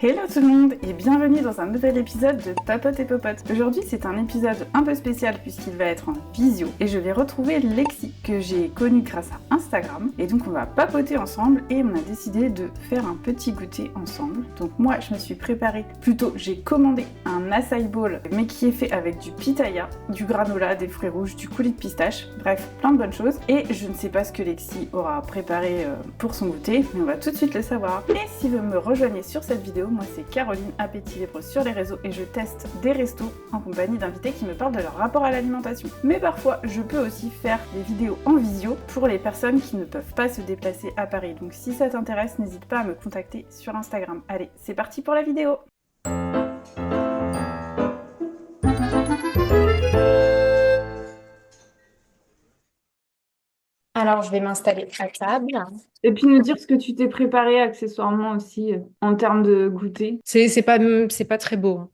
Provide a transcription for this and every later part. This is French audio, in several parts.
Hello tout le monde et bienvenue dans un nouvel épisode de Papote et Popote. Aujourd'hui c'est un épisode un peu spécial puisqu'il va être en visio et je vais retrouver Lexi que j'ai connue grâce à Instagram et donc on va papoter ensemble et on a décidé de faire un petit goûter ensemble. Donc moi je me suis préparée, j'ai commandé un acai bowl mais qui est fait avec du pitaya, du granola, des fruits rouges, du coulis de pistache, bref plein de bonnes choses et je ne sais pas ce que Lexi aura préparé pour son goûter mais on va tout de suite le savoir. Et si vous me rejoignez sur cette vidéo, moi c'est Caroline, Appétit Libre sur les réseaux et je teste des restos en compagnie d'invités qui me parlent de leur rapport à l'alimentation. Mais parfois je peux aussi faire des vidéos en visio pour les personnes qui ne peuvent pas se déplacer à Paris. Donc si ça t'intéresse, n'hésite pas à me contacter sur Instagram. Allez, c'est parti pour la vidéo! Alors, je vais m'installer à table. Et puis nous dire ce que tu t'es préparé accessoirement aussi en termes de goûter. C'est pas très beau, hein.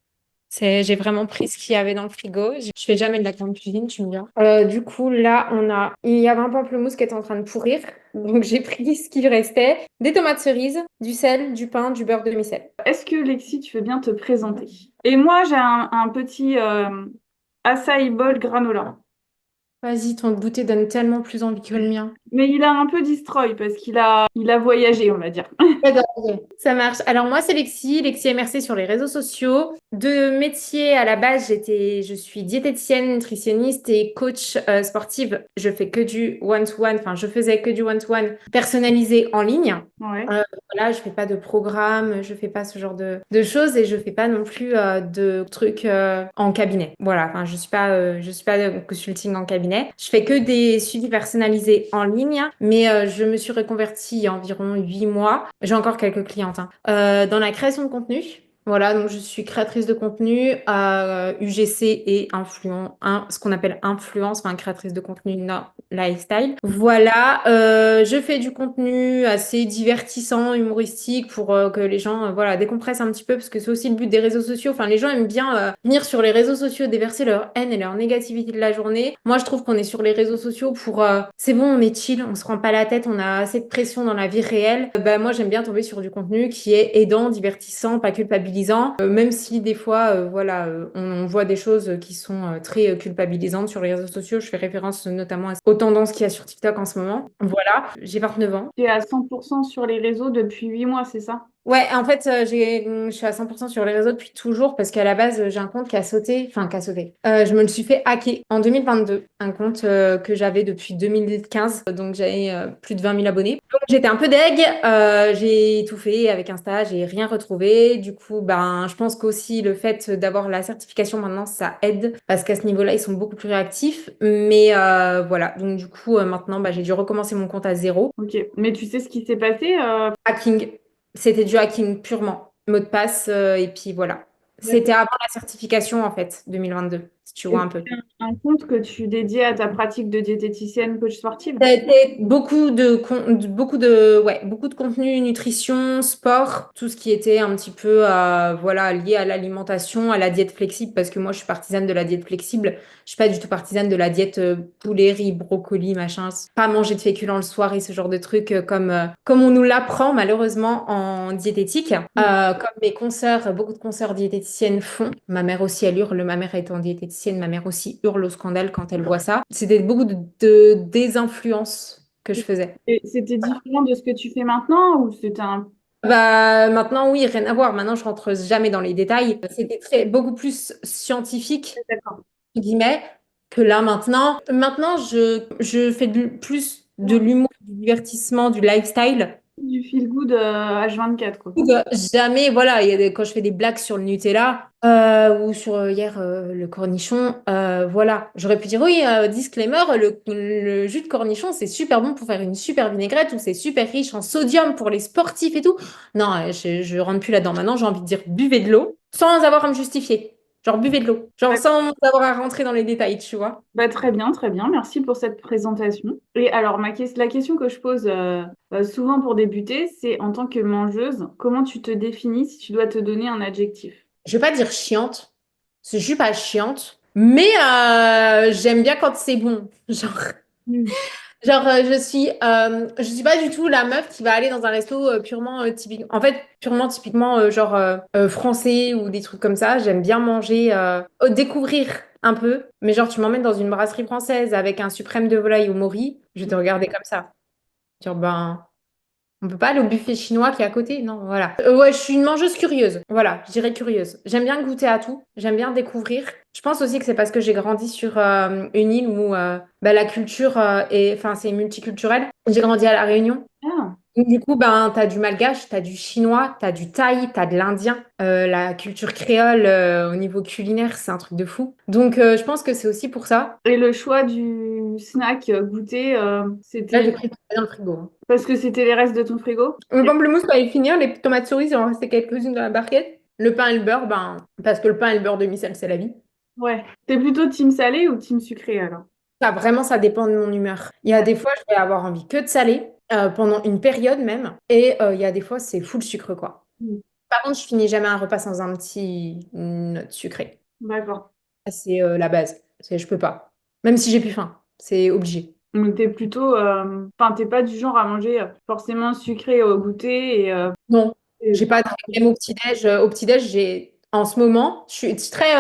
J'ai vraiment pris ce qu'il y avait dans le frigo. Je fais jamais de la grande cuisine, tu me diras. Du coup, là, il y avait un pamplemousse qui était en train de pourrir. Donc, j'ai pris ce qu'il restait. Des tomates cerises, du sel, du pain, du beurre demi-sel. Est-ce que Lexi, tu veux bien te présenter? Et moi j'ai un petit acai bowl granola. Vas-y, ton goûter donne tellement plus envie que le mien. Mais il a un peu destroy parce qu'il a voyagé, on va dire. J'adore. Ok. Ça marche. Alors moi, c'est Lexi MRC sur les réseaux sociaux. De métier, à la base, je suis diététicienne, nutritionniste et coach sportive. Je fais que du one-to-one, enfin, je faisais que du one-to-one personnalisé en ligne. Ouais. Voilà, je fais pas de programme, je fais pas ce genre de choses et je fais pas non plus de trucs en cabinet. Voilà, enfin, je suis pas de consulting en cabinet. Je fais que des suivis personnalisés en ligne, mais je me suis reconvertie il y a environ 8 mois. J'ai encore quelques clientes, hein, dans la création de contenu. Voilà, donc je suis créatrice de contenu, UGC et ce qu'on appelle influence, enfin créatrice de contenu lifestyle. Voilà, je fais du contenu assez divertissant, humoristique pour que les gens voilà, décompressent un petit peu parce que c'est aussi le but des réseaux sociaux. Enfin, les gens aiment bien venir sur les réseaux sociaux, déverser leur haine et leur négativité de la journée. Moi, je trouve qu'on est sur les réseaux sociaux pour c'est bon, on est chill, on se prend pas la tête, on a assez de pression dans la vie réelle. Moi, j'aime bien tomber sur du contenu qui est aidant, divertissant, pas culpabilisant, même si des fois, voilà, on voit des choses qui sont très culpabilisantes sur les réseaux sociaux. Je fais référence notamment aux tendances qu'il y a sur TikTok en ce moment. Voilà, j'ai 29 ans. Tu es à 100% sur les réseaux depuis 8 mois, c'est ça? Ouais, en fait, je suis à 100% sur les réseaux depuis toujours parce qu'à la base, j'ai un compte qui a sauté, enfin, qui a sauté. Je me le suis fait hacker en 2022, un compte que j'avais depuis 2015, donc j'avais plus de 20 000 abonnés. Donc j'étais un peu deg, j'ai tout fait avec Insta, j'ai rien retrouvé. Du coup, ben, je pense qu'aussi le fait d'avoir la certification maintenant, ça aide parce qu'à ce niveau-là, ils sont beaucoup plus réactifs. Mais voilà, donc du coup, maintenant, bah, j'ai dû recommencer mon compte à zéro. Ok, mais tu sais ce qui s'est passé Hacking. C'était du hacking purement. Mot de passe, et puis voilà. C'était D'accord. avant la certification, en fait, 2022, si tu vois Et un peu. c'est un compte que tu dédiais à ta pratique de diététicienne coach sportive? C'était beaucoup de contenu nutrition, sport, tout ce qui était un petit peu voilà, lié à l'alimentation, à la diète flexible, parce que moi je suis partisane de la diète flexible. Je suis pas du tout partisane de la diète poulet, riz, brocoli, machin. Pas manger de féculents le soir et ce genre de trucs comme on nous l'apprend malheureusement en diététique. Comme mes consoeurs, beaucoup de consoeurs diététiciennes font. Ma mère aussi, elle hurle. Ma mère étant diététicienne, ma mère aussi hurle au scandale quand elle voit ça. C'était beaucoup de désinfluence que je faisais. Et c'était différent de ce que tu fais maintenant ou c'était un... Bah, maintenant, oui, rien à voir. Maintenant, je rentre jamais dans les détails. C'était beaucoup plus scientifique, D'accord. entre guillemets, que là, maintenant. Maintenant, je fais plus de l'humour, du divertissement, du lifestyle. Du feel good H24, quoi. Jamais, voilà, quand je fais des blagues sur le Nutella ou sur hier le cornichon, voilà, j'aurais pu dire oui, disclaimer, le jus de cornichon, c'est super bon pour faire une super vinaigrette ou c'est super riche en sodium pour les sportifs et tout. Non, je rentre plus là-dedans. Maintenant, j'ai envie de dire buvez de l'eau sans avoir à me justifier. Genre buvez de l'eau. Genre D'accord. sans avoir à rentrer dans les détails, tu vois. Bah, très bien. Merci pour cette présentation. Et alors, la question que je pose souvent pour débuter, c'est en tant que mangeuse, comment tu te définis si tu dois te donner un adjectif? Je vais pas dire chiante, parce que je suis pas chiante, mais j'aime bien quand c'est bon. Genre. Hmm. Genre, je suis pas du tout la meuf qui va aller dans un resto purement typique. En fait, purement typiquement français ou des trucs comme ça. J'aime bien manger, découvrir un peu. Mais genre, tu m'emmènes dans une brasserie française avec un suprême de volaille au mori, je vais te regarder comme ça. Dire, ben, on peut pas aller au buffet chinois qui est à côté, non, voilà. Ouais, je suis une mangeuse curieuse. Voilà, je dirais curieuse. J'aime bien goûter à tout, j'aime bien découvrir. Je pense aussi que c'est parce que j'ai grandi sur une île où bah, la culture enfin, c'est multiculturel. J'ai grandi à La Réunion. Ah. Donc, du coup, ben, t'as du malgache, t'as du chinois, t'as du thaï, t'as de l'indien. La culture créole au niveau culinaire, c'est un truc de fou. Donc, je pense que c'est aussi pour ça. Et le choix du snack goûter, Là, c'était j'ai pris tout ça dans le frigo, hein. parce que c'était les restes de ton frigo? Le pamplemousse, quand il finir, les tomates cerises, il en restait quelques-unes dans la barquette. Le pain et le beurre, ben, parce que le pain et le beurre de micelle, c'est la vie. Ouais. T'es plutôt team salé ou team sucré alors? Ça, vraiment, ça dépend de mon humeur. Il y a des fois, je vais avoir envie que de salé, pendant une période même. Et il y a des fois, c'est full sucre, quoi. Hmm. Par contre, je finis jamais un repas sans un petit note sucré. D'accord. Ça, c'est la base. Je peux pas. Même si j'ai plus faim, c'est obligé. Donc t'es plutôt, enfin t'es pas du genre à manger forcément sucré au goûter Non, et j'ai pas de même au petit-déj. Au petit-déj, en ce moment, je suis très,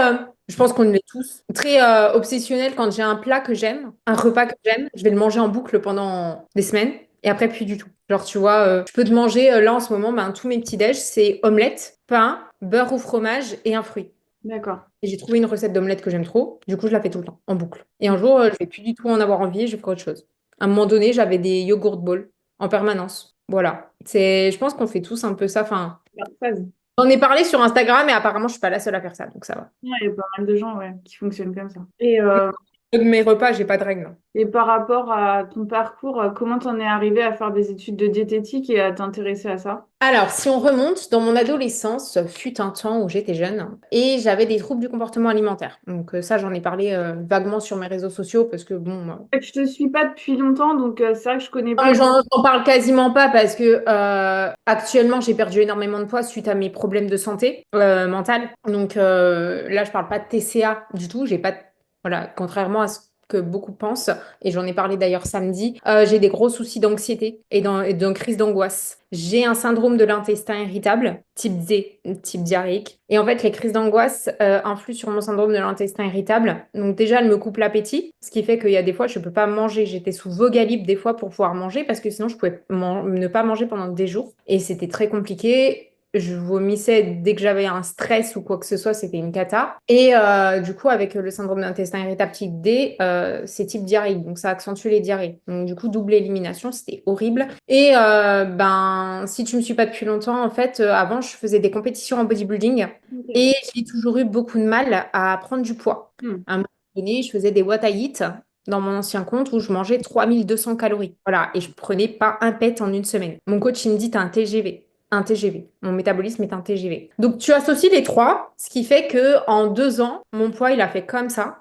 je pense qu'on l'est tous, très obsessionnelle quand j'ai un plat que j'aime, un repas que j'aime, je vais le manger en boucle pendant des semaines et après plus du tout. Genre, tu vois, je peux te manger là en ce moment, ben, tous mes petits-déj, c'est omelette, pain, beurre au fromage et un fruit. d'accord. Et j'ai trouvé une recette d'omelette que j'aime trop, du coup, je la fais tout le temps, en boucle. Et un jour, je vais plus du tout en avoir envie et je ferai autre chose. À un moment donné, j'avais des yogurt bowls en permanence. Voilà. Je pense qu'on fait tous un peu ça. Enfin, Vas-y. j'en ai parlé sur Instagram et apparemment, je suis pas la seule à faire ça, donc ça va. Ouais, il y a pas mal de gens ouais, qui fonctionnent comme ça. Mes repas, j'ai pas de règles. Et par rapport à ton parcours, comment t'en es arrivé à faire des études de diététique et à t'intéresser à ça? Alors, si on remonte, dans mon adolescence, fut un temps où j'étais jeune et j'avais des troubles du comportement alimentaire. Donc ça, j'en ai parlé vaguement sur mes réseaux sociaux parce que bon, Je te suis pas depuis longtemps, donc c'est vrai que je connais non, pas. j'en parle quasiment pas parce que actuellement j'ai perdu énormément de poids suite à mes problèmes de santé mentale. Donc là je parle pas de TCA du tout. J'ai pas voilà, contrairement à ce que beaucoup pensent, et j'en ai parlé d'ailleurs samedi, j'ai des gros soucis d'anxiété et d'une crise d'angoisse. J'ai un syndrome de l'intestin irritable, type D, type diarrhéique. Et en fait, les crises d'angoisse influent sur mon syndrome de l'intestin irritable. Donc déjà, elles me coupent l'appétit, ce qui fait qu'il y a des fois, je peux pas manger. J'étais sous Vogalib des fois pour pouvoir manger parce que sinon, je pouvais ne pas manger pendant des jours. Et c'était très compliqué. Je vomissais dès que j'avais un stress ou quoi que ce soit, c'était une cata. Et du coup, avec le syndrome d'intestin irritable type D, c'est type diarrhée. Donc ça accentue les diarrhées. Donc du coup, double élimination, c'était horrible. Et ben, si tu me suis pas depuis longtemps, en fait, avant, je faisais des compétitions en bodybuilding Ok. et j'ai toujours eu beaucoup de mal à prendre du poids. Hmm. À un moment donné, je faisais des what I eat dans mon ancien compte où je mangeais 3200 calories. Voilà, et je prenais pas un pet en une semaine. Mon coach, il me dit, t'as un TGV. Un TGV. Mon métabolisme est un TGV. Donc, tu associes les trois, ce qui fait que en 2 ans, mon poids, il a fait comme ça.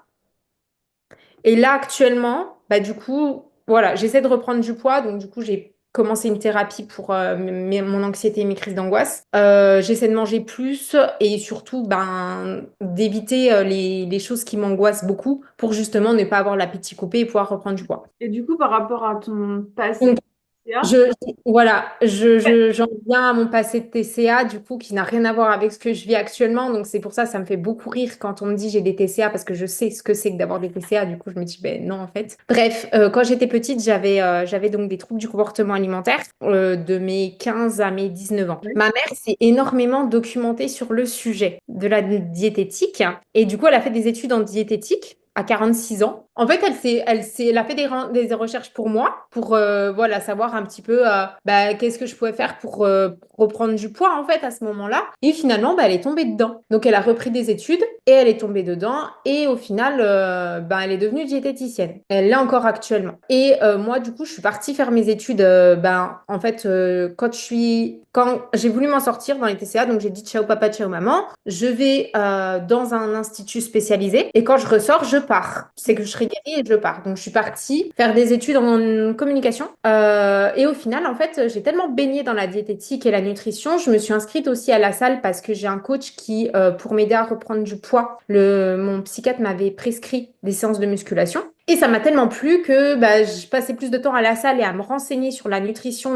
Et là, actuellement, bah, du coup, voilà, j'essaie de reprendre du poids. Donc, du coup, j'ai commencé une thérapie pour mon anxiété et mes crises d'angoisse. J'essaie de manger plus et surtout ben, d'éviter les choses qui m'angoissent beaucoup pour justement ne pas avoir l'appétit coupé et pouvoir reprendre du poids. Et du coup, par rapport à ton passé, Donc, TCA, je, voilà, j'en viens à mon passé de TCA, du coup, qui n'a rien à voir avec ce que je vis actuellement. Donc, c'est pour ça, ça me fait beaucoup rire quand on me dit j'ai des TCA parce que je sais ce que c'est que d'avoir des TCA. Du coup, je me dis, ben non, en fait. Bref, quand j'étais petite, j'avais donc des troubles du comportement alimentaire de mes 15 à mes 19 ans. ouais. Ma mère s'est énormément documentée sur le sujet de la diététique et du coup, elle a fait des études en diététique à 46 ans. En fait, elle a fait des recherches pour moi, pour voilà, savoir un petit peu bah, qu'est-ce que je pouvais faire pour reprendre du poids, en fait, à ce moment-là. Et finalement, bah, elle est tombée dedans. Donc, elle a repris des études et elle est tombée dedans. Et au final, bah, elle est devenue diététicienne. Elle l'est encore actuellement. Et moi, du coup, je suis partie faire mes études. Ben, en fait, quand j'ai voulu m'en sortir dans les TCA, donc j'ai dit ciao papa, ciao maman, je vais dans un institut spécialisé et quand je ressors, je pars. C'est que je serai guérie et je pars. Donc je suis partie faire des études en communication et au final, en fait, j'ai tellement baigné dans la diététique et la nutrition, je me suis inscrite aussi à la salle parce que j'ai un coach pour m'aider à reprendre du poids, mon psychiatre m'avait prescrit des séances de musculation. Et ça m'a tellement plu que bah, je passais plus de temps à la salle et à me renseigner sur la nutrition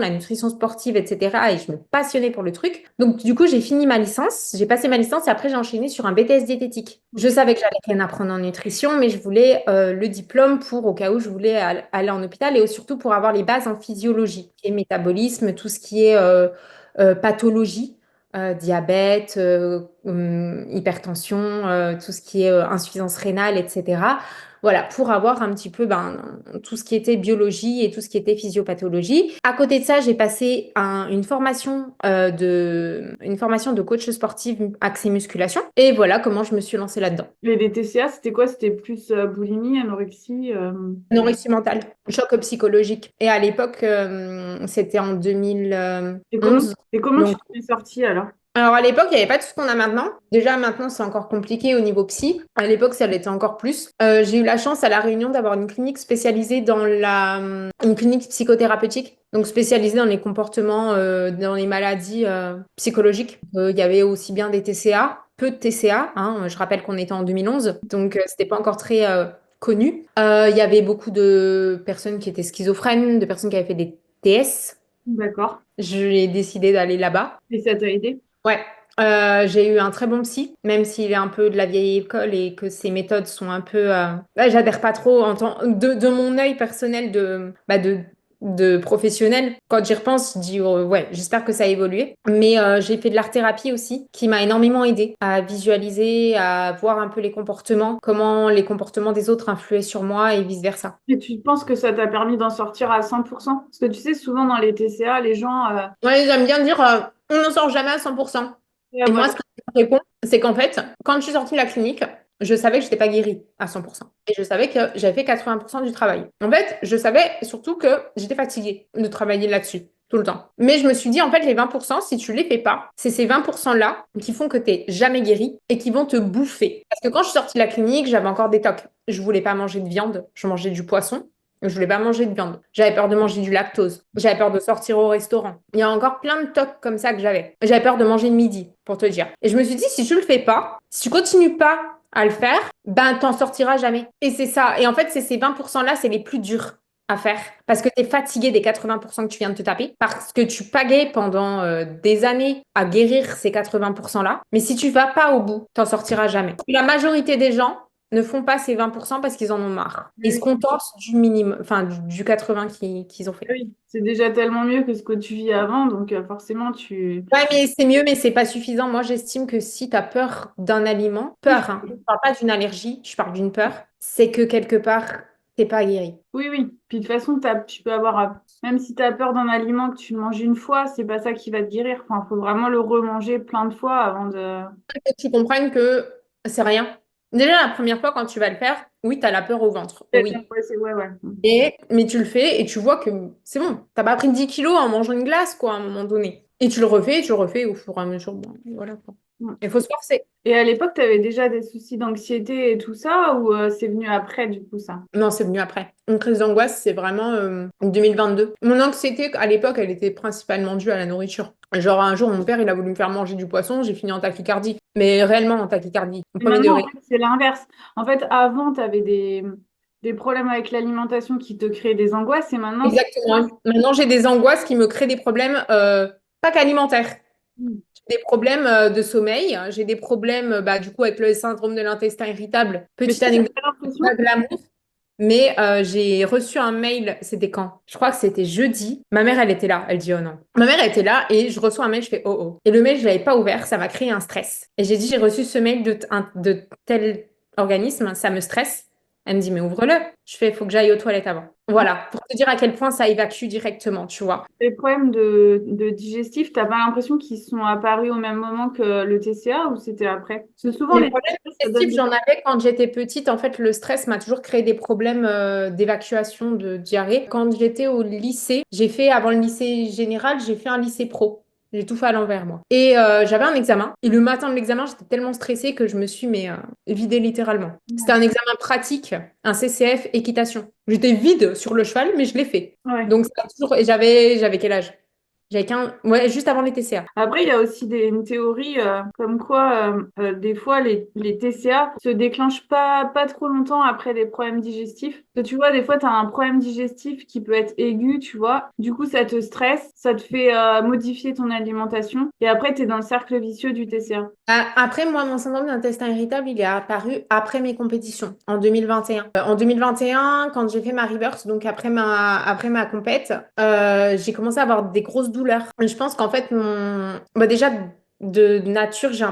sportive, etc. Et je me passionnais pour le truc. Donc, du coup, j'ai fini ma licence, j'ai passé ma licence et après, j'ai enchaîné sur un BTS diététique. Je savais que j'allais rien apprendre en nutrition, mais je voulais le diplôme pour, au cas où je voulais aller en hôpital et surtout pour avoir les bases en physiologie et métabolisme, tout ce qui est pathologie. Diabète, hypertension, tout ce qui est insuffisance rénale, etc. Voilà, pour avoir un petit peu tout ce qui était biologie et tout ce qui était physiopathologie. À côté de ça, j'ai passé une formation de coach sportif axée musculation. Et voilà comment je me suis lancée là-dedans. Et les TCA, c'était quoi? C'était plus boulimie, anorexie Anorexie mentale, choc psychologique. Et à l'époque, c'était en Et comment, 2011. et comment tu Donc, t'en es sortie alors? alors à l'époque, il n'y avait pas tout ce qu'on a maintenant. Déjà maintenant, c'est encore compliqué au niveau psy. À l'époque, ça l'était encore plus. J'ai eu la chance à La Réunion d'avoir une clinique spécialisée une clinique psychothérapeutique, donc spécialisée dans les comportements, dans les maladies psychologiques. Il y avait aussi bien des TCA, peu de TCA, hein. Je rappelle qu'on était en 2011, donc c'était pas encore très connu. Il y avait beaucoup de personnes qui étaient schizophrènes, de personnes qui avaient fait des TS. D'accord. J'ai décidé d'aller là-bas. Et ça t'a aidé? Ouais, j'ai eu un très bon psy, même s'il est un peu de la vieille école et que ses méthodes sont un peu... ouais, j'adhère pas trop de mon œil personnel de professionnel. Quand j'y repense, je dis, oh, ouais, j'espère que ça a évolué. Mais j'ai fait de l'art-thérapie aussi, qui m'a énormément aidé à visualiser, à voir un peu les comportements, comment les comportements des autres influaient sur moi et vice-versa. Et tu penses que ça t'a permis d'en sortir à 100%? Parce que tu sais, souvent dans les TCA, les gens... Ouais, j'aime bien dire, on n'en sort jamais à 100%. Et moi, voilà. ce que je réponds, c'est qu'en fait, quand je suis sortie de la clinique, je savais que je n'étais pas guérie à 100%. Et je savais que j'avais fait 80% du travail. En fait, je savais surtout que j'étais fatiguée de travailler là-dessus tout le temps. Mais je me suis dit, en fait, les 20%, si tu les fais pas, c'est ces 20%-là qui font que tu n'es jamais guéri et qui vont te bouffer. Parce que quand je suis sortie de la clinique, j'avais encore des tocs. Je voulais pas manger de viande, je mangeais du poisson. Je voulais pas manger de viande. J'avais peur de manger du lactose. J'avais peur de sortir au restaurant. Il y a encore plein de tocs comme ça que j'avais. J'avais peur de manger le midi, pour te dire. Et je me suis dit, si tu le fais pas, si tu continues pas à le faire, ben t'en sortiras jamais. Et c'est ça. Et en fait, c'est ces 20%-là, c'est les plus durs à faire. Parce que tu es fatigué des 80% que tu viens de te taper. Parce que tu pagais pendant des années à guérir ces 80%-là. Mais si tu vas pas au bout, t'en sortiras jamais. La majorité des gens ne font pas ces 20% parce qu'ils en ont marre. Ils se Oui, contentent du minimum, enfin du 80 qu'ils ont fait. oui. C'est déjà tellement mieux que ce que tu vis avant, donc forcément tu... Ouais, mais c'est mieux, mais c'est pas suffisant. Moi, j'estime que si tu as peur d'un aliment, Oui, peur, hein, je parle pas d'une allergie, je parle d'une peur, c'est que quelque part, t'es pas guéri. oui, oui. Puis de toute façon, tu peux avoir... Même si tu as peur d'un aliment que tu le manges une fois, c'est pas ça qui va te guérir. Enfin, faut vraiment le remanger plein de fois avant de... Que tu comprennes que c'est rien. Déjà, la première fois, quand tu vas le faire, oui, tu as la peur au ventre. Oui. Ouais, ouais, ouais. Mais tu le fais et tu vois que c'est bon. T'as pas pris 10 kilos en mangeant une glace, quoi, à un moment donné. Et tu le refais au fur et à mesure. Bon, voilà, quoi. Mm. Il faut se forcer. Et à l'époque, tu avais déjà des soucis d'anxiété et tout ça, ou c'est venu après, du coup, ça? Non, c'est venu après. Une crise d'angoisse, c'est vraiment 2022. Mon anxiété, à l'époque, elle était principalement due à la nourriture. Genre, un jour, mon père, il a voulu me faire manger du poisson, j'ai fini en tachycardie. Mais réellement en tachycardie, au Et premier maintenant, en degré. fait, c'est l'inverse. En fait, avant, tu avais des problèmes avec l'alimentation qui te créaient des angoisses, et maintenant, Exactement. Maintenant, j'ai des angoisses qui me créent des problèmes, pas qu'alimentaires. Mm. J'ai des problèmes de sommeil, j'ai des problèmes, du coup, avec le syndrome de l'intestin irritable. Mais Petite ça, j'ai anecdote, pas pas l'impression. glamour. Mais j'ai reçu un mail, c'était quand? Je crois que c'était jeudi. Ma mère, elle était là. Elle dit, oh non. Ma mère, elle était là et je reçois un mail, je fais, oh oh. Et le mail, je l'avais pas ouvert, ça m'a créé un stress. Et j'ai dit, j'ai reçu ce mail de tel organisme, ça me stresse. Elle me dit, mais ouvre-le. Je fais, il faut que j'aille aux toilettes avant. Voilà, pour te dire à quel point ça évacue directement, tu vois. Les problèmes de digestif, t'as pas l'impression qu'ils sont apparus au même moment que le TCA ou c'était après? Parce que souvent, Les les problèmes TCA, ça donne digestifs, des... j'en avais quand j'étais petite. En fait, le stress m'a toujours créé des problèmes d'évacuation de diarrhée. Quand j'étais au lycée, avant le lycée général, j'ai fait un lycée pro. J'ai tout fait à l'envers, moi. Et j'avais un examen. Et le matin de l'examen, j'étais tellement stressée que je me suis vidée littéralement. C'était un examen pratique, un CCF équitation. J'étais vide sur le cheval, mais je l'ai fait. Ouais. Donc, ça a toujours... Et j'avais quel âge? Ouais, juste avant les TCA. Après, il y a aussi une théorie comme quoi, des fois, les TCA se déclenchent pas trop longtemps après les problèmes digestifs. Parce que tu vois, des fois, tu as un problème digestif qui peut être aigu, tu vois. Du coup, ça te stresse, ça te fait modifier ton alimentation. Et après, tu es dans le cercle vicieux du TCA. Après, moi, mon syndrome d'intestin irritable, il est apparu après mes compétitions, en 2021. En 2021, quand j'ai fait ma rebirth, donc après ma compète, j'ai commencé à avoir des grosses douleurs. Je pense qu'en fait, déjà, de nature, j'ai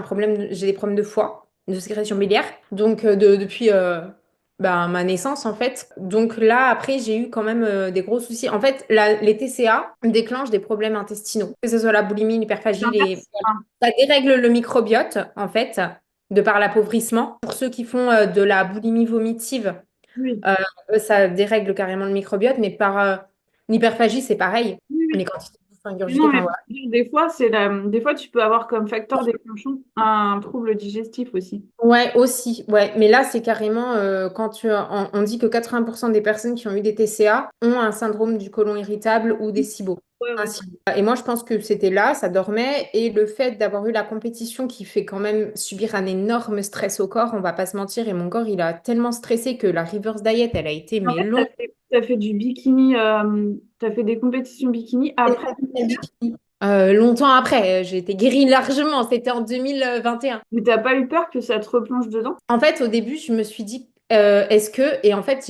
des problèmes de foie, de sécrétion biliaire. Donc, depuis ma naissance, en fait. Donc là, après, j'ai eu quand même des gros soucis. En fait, les TCA déclenchent des problèmes intestinaux, que ce soit la boulimie, l'hyperphagie, L'inverse. Enfin, ça dérègle le microbiote, en fait, de par l'appauvrissement. Pour ceux qui font de la boulimie vomitive, oui. ça dérègle carrément le microbiote, mais par l'hyperphagie, c'est pareil. Oui, Les oui. quantités de bouffe Mais ingurgitées, non, mais enfin voilà. des fois, des fois, tu peux avoir comme facteur déclenchant un trouble digestif aussi. Ouais, aussi, ouais. Mais là, c'est carrément on dit que 80% des personnes qui ont eu des TCA ont un syndrome du côlon irritable ou des SIBO. Ouais, Un ouais. SIBO. Et moi, je pense que c'était là, ça dormait. Et le fait d'avoir eu la compétition qui fait quand même subir un énorme stress au corps, on va pas se mentir. Et mon corps, il a tellement stressé que la reverse diet, elle a été En mais fait, longue. t'as fait du bikini, t'as fait des compétitions bikini après. Longtemps après, j'ai été guérie largement. C'était en 2021. Mais t'as pas eu peur que ça te replonge dedans? En fait, au début, je me suis dit, est-ce que... Et en fait,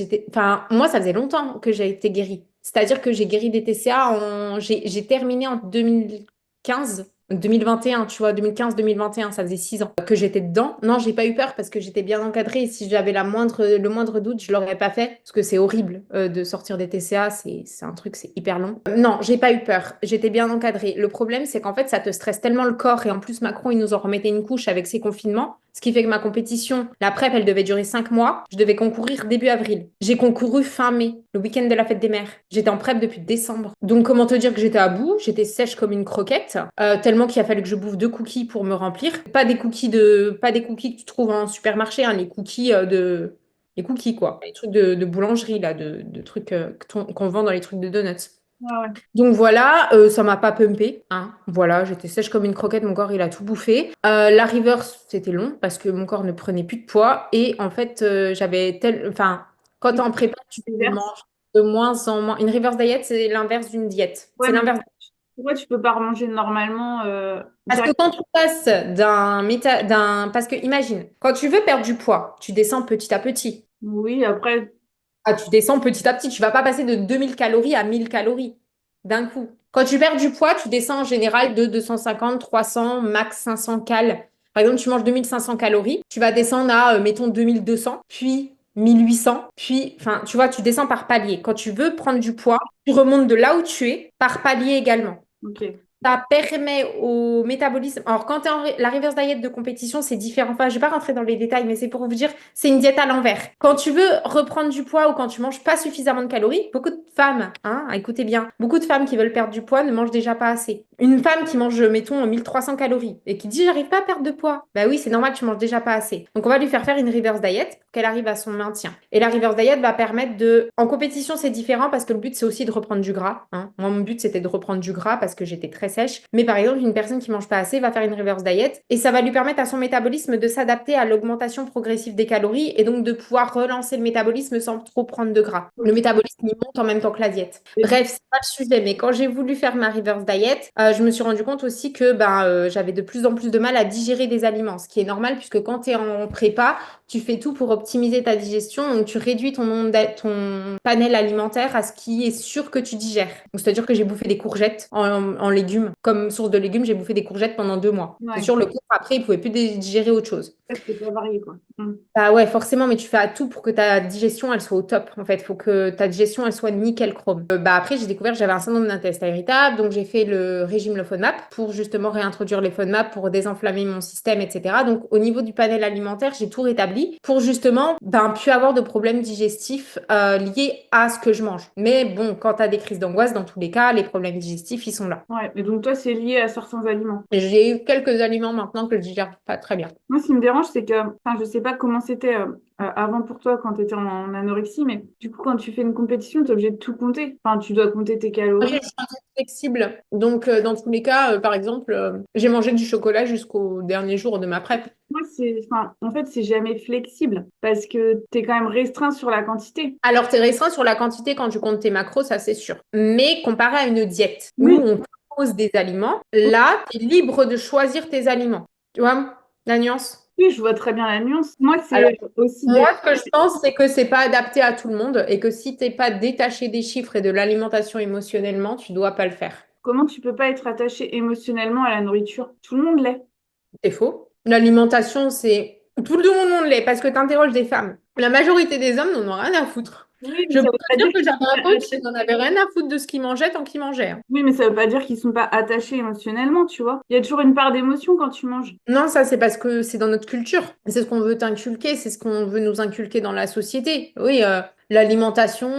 moi, ça faisait longtemps que j'ai été guérie. C'est-à-dire que j'ai guéri des TCA J'ai terminé en 2015, 2021, tu vois, 2015-2021, ça faisait 6 ans que j'étais dedans. Non, j'ai pas eu peur parce que j'étais bien encadrée. Et si j'avais le moindre doute, je l'aurais pas fait. Parce que c'est horrible de sortir des TCA, c'est un truc, c'est hyper long. Non, j'ai pas eu peur. J'étais bien encadrée. Le problème, c'est qu'en fait, ça te stresse tellement le corps. Et en plus, Macron, il nous en remettait une couche avec ses confinements. Ce qui fait que ma compétition, la prep, elle devait durer 5 mois. Je devais concourir début avril. J'ai concouru fin mai, le week-end de la fête des mères. J'étais en prep depuis décembre. Donc, comment te dire que j'étais à bout? J'étais sèche comme une croquette, tellement qu'il a fallu que je bouffe 2 cookies pour me remplir. Pas des cookies que tu trouves en supermarché, hein, les cookies, quoi. Les trucs de boulangerie, là, de trucs qu'on vend dans les trucs de donuts. Ouais, ouais. Donc voilà, ça m'a pas pumpé, hein. Voilà, j'étais sèche comme une croquette, mon corps il a tout bouffé. La reverse, c'était long parce que mon corps ne prenait plus de poids et en fait, enfin, quand t'es en prépa, tu Inverse. manges de moins en moins. Une reverse diet, c'est l'inverse d'une diète. Ouais, C'est mais l'inverse. pourquoi tu peux pas remanger normalement Parce que direct? quand tu passes parce que imagine, quand tu veux perdre du poids, tu descends petit à petit. Oui, après, Ah, tu descends petit à petit. Tu vas pas passer de 2000 calories à 1000 calories d'un coup. Quand tu perds du poids, tu descends en général de 250, 300, max 500 cal. Par exemple, tu manges 2500 calories, tu vas descendre à, mettons, 2200, puis 1800, puis, enfin, tu vois, tu descends par palier. Quand tu veux prendre du poids, tu remontes de là où tu es par palier également. ok. Ça permet au métabolisme. Alors, quand tu es la reverse diet de compétition, c'est différent. Enfin, je vais pas rentrer dans les détails, mais c'est pour vous dire, c'est une diète à l'envers. Quand tu veux reprendre du poids ou quand tu manges pas suffisamment de calories, beaucoup de femmes, hein, écoutez bien, beaucoup de femmes qui veulent perdre du poids ne mangent déjà pas assez. Une femme qui mange, mettons, 1300 calories et qui dit, j'arrive pas à perdre de poids. Bah oui, c'est normal, tu manges déjà pas assez. Donc, on va lui faire une reverse diet pour qu'elle arrive à son maintien. Et la reverse diet va permettre de. En compétition, c'est différent parce que le but, c'est aussi de reprendre du gras, hein. Moi, mon but, c'était de reprendre du gras parce que j'étais très sèche. Mais par exemple, une personne qui mange pas assez va faire une reverse diet et ça va lui permettre à son métabolisme de s'adapter à l'augmentation progressive des calories et donc de pouvoir relancer le métabolisme sans trop prendre de gras. Le métabolisme, il monte en même temps que la diète. Et Bref, c'est pas le sujet, mais quand j'ai voulu faire ma reverse diet, je me suis rendu compte aussi que j'avais de plus en plus de mal à digérer des aliments, ce qui est normal puisque quand tu es en prépa, tu fais tout pour optimiser ta digestion, donc tu réduis ton panel alimentaire à ce qui est sûr que tu digères. Donc, c'est-à-dire que j'ai bouffé des courgettes en légumes. Comme source de légumes, j'ai bouffé des courgettes pendant 2 mois. C'est ouais, sûr, le corps, après, il pouvait plus digérer autre chose. c'est pas varié, quoi. Bah ouais, forcément, mais tu fais à tout pour que ta digestion, elle soit au top. En fait, il faut que ta digestion, elle soit nickel chrome. Après, j'ai découvert que j'avais un syndrome d'intestin irritable, donc j'ai fait le régime le FODMAP pour justement réintroduire les FODMAP pour désenflammer mon système, etc. Donc, au niveau du panel alimentaire, j'ai tout rétabli pour justement plus avoir de problèmes digestifs liés à ce que je mange. Mais bon, quand tu as des crises d'angoisse, dans tous les cas, les problèmes digestifs, ils sont là. Ouais, et donc toi, c'est lié à certains aliments. Et j'ai eu quelques aliments maintenant que je digère pas très bien. Moi, ce qui me dérange, c'est que, enfin, je sais pas comment c'était avant pour toi quand tu étais en anorexie, mais du coup, quand tu fais une compétition, tu es obligé de tout compter. Enfin, tu dois compter tes Moi, calories. je suis un peu flexible. Donc, dans tous les cas, par exemple, j'ai mangé du chocolat jusqu'au dernier jour de ma prep. Moi, enfin, en fait, c'est jamais flexible parce que tu es quand même restreint sur la quantité. Alors, tu es restreint sur la quantité quand tu comptes tes macros, ça c'est sûr. Mais comparé à une diète où Oui, on propose des aliments, là, tu es libre de choisir tes aliments. Tu vois la nuance? oui, je vois très bien la nuance. Moi, Alors, c'est aussi moi, des... ce que je pense, c'est que c'est pas adapté à tout le monde et que si t'es pas détaché des chiffres et de l'alimentation émotionnellement, tu dois pas le faire. Comment tu peux pas être attaché émotionnellement à la nourriture? Tout le monde l'est. C'est faux. L'alimentation, c'est... Tout le monde l'est parce que tu interroges des femmes. La majorité des hommes n'en ont rien à foutre. Oui, mais Je ça peux veut te pas dire dire que qu'ils j'avais sont un pas coach qui attachés. n'en avait rien à foutre de ce qu'il mangeait tant qu'il mangeait, hein. Oui, mais ça veut pas dire qu'ils sont pas attachés émotionnellement, tu vois. Il y a toujours une part d'émotion quand tu manges. Non, ça, c'est parce que c'est dans notre culture. C'est ce qu'on veut t'inculquer, c'est ce qu'on veut nous inculquer dans la société. Oui, l'alimentation,